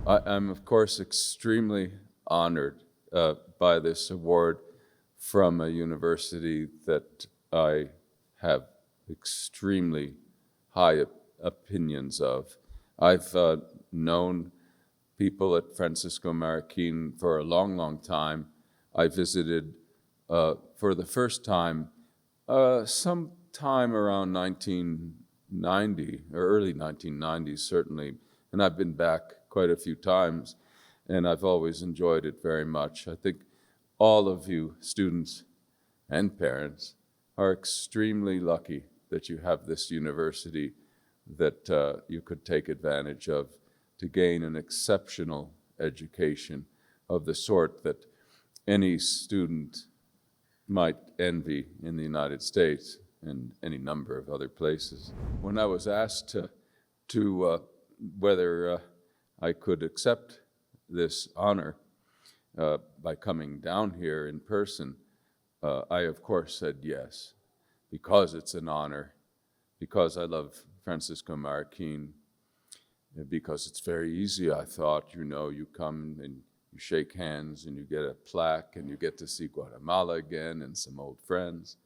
I'm, of course, extremely honored by this award from a university that I have extremely high opinions of. I've known people at Francisco Marroquín for a long, long time. I visited for the first time sometime around 1990, or early 1990s certainly, and I've been back quite a few times, and I've always enjoyed it very much. I think all of you students and parents are extremely lucky that you have this university that you could take advantage of to gain an exceptional education of the sort that any student might envy in the United States and any number of other places. When I was asked to whether I could accept this honor by coming down here in person, I of course said yes, because it's an honor, because I love Francisco Marroquín, because it's very easy, I thought. You come and you shake hands and you get a plaque and you get to see Guatemala again and some old friends.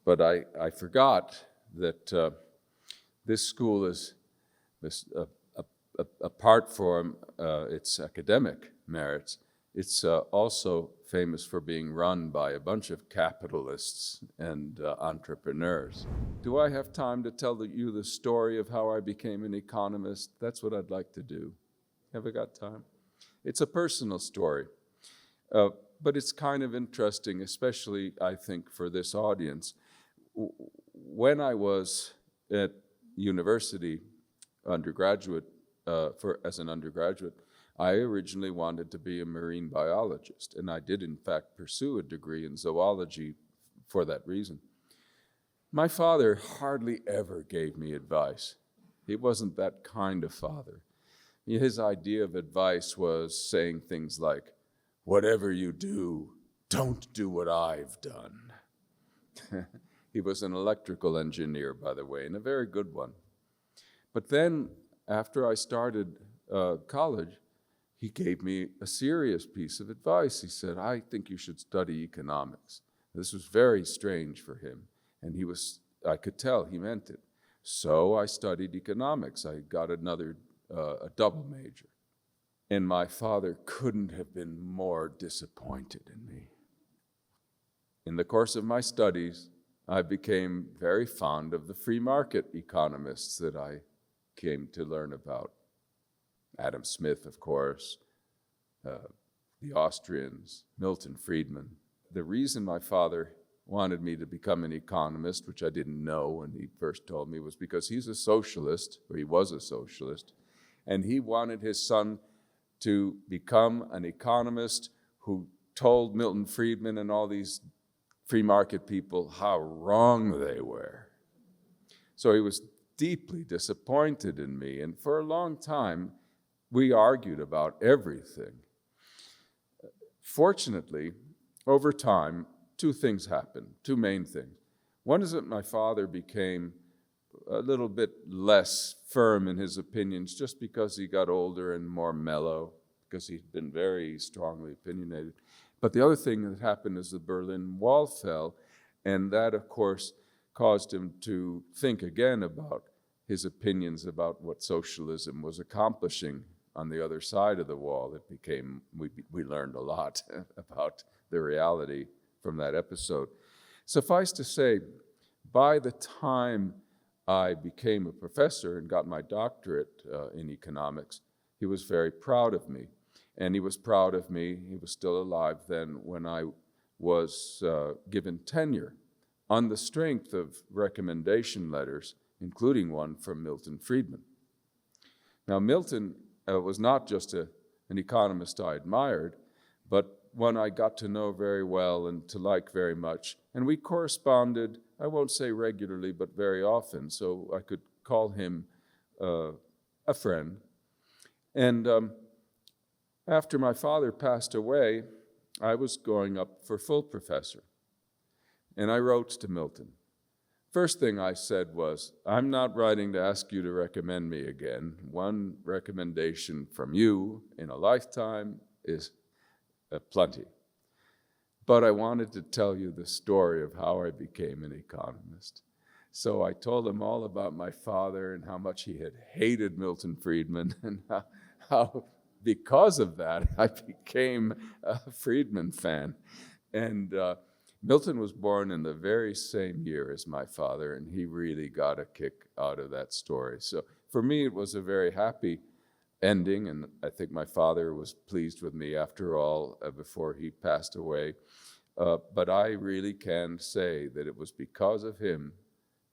But I forgot that this school is apart from its academic merits, it's also famous for being run by a bunch of capitalists and entrepreneurs. Do I have time to tell you the story of how I became an economist? That's what I'd like to do. Have I got time? It's a personal story, but it's kind of interesting, especially, I think, for this audience. When I was at university, as an undergraduate, I originally wanted to be a marine biologist, and I did, in fact, pursue a degree in zoology for that reason. My father hardly ever gave me advice. He wasn't that kind of father. His idea of advice was saying things like, "Whatever you do, don't do what I've done." He was an electrical engineer, by the way, and a very good one. But then, after I started college, he gave me a serious piece of advice. He said, "I think you should study economics." This was very strange for him, and I could tell he meant it. So I studied economics. I got a double major. And my father couldn't have been more disappointed in me. In the course of my studies, I became very fond of the free market economists that I came to learn about. Adam Smith, of course, the Austrians, Milton, Friedman. The reason my father wanted me to become an economist, which I didn't know when he first told me, was because he's a socialist, or he was a socialist, and he wanted his son to become an economist who told Milton Friedman and all these free market people how wrong they were. So he was deeply disappointed in me, and for a long time, we argued about everything. Fortunately, over time, two things happened, two main things. One is that my father became a little bit less firm in his opinions just because he got older and more mellow, because he'd been very strongly opinionated. But the other thing that happened is the Berlin Wall fell, and that, of course, caused him to think again about his opinions about what socialism was accomplishing on the other side of the wall. We learned a lot about the reality from that episode. Suffice to say, by the time I became a professor and got my doctorate in economics, he was very proud of me. And he was proud of me, he was still alive then, when I was given tenure on the strength of recommendation letters, including one from Milton Friedman. Now, Milton was not just an economist I admired, but one I got to know very well and to like very much. And we corresponded, I won't say regularly, but very often, so I could call him a friend. And after my father passed away, I was going up for full professor. And I wrote to Milton, First thing I said was, I'm not writing to ask you to recommend me again. One recommendation from you in a lifetime is plenty. But I wanted to tell you the story of how I became an economist. So I told him all about my father and how much he had hated Milton Friedman and how because of that, I became a Friedman fan. And Milton was born in the very same year as my father, and he really got a kick out of that story. So for me, it was a very happy ending, and I think my father was pleased with me after all before he passed away. But I really can say that it was because of him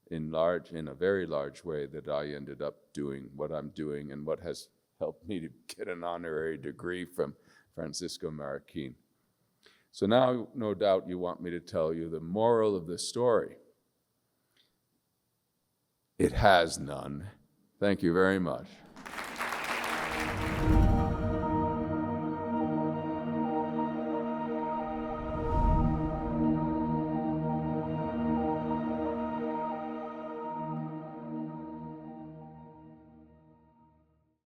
in a very large way that I ended up doing what I'm doing and what has helped me to get an honorary degree from Francisco Marroquín. So now, no doubt you want me to tell you the moral of the story. It has none. Thank you very much.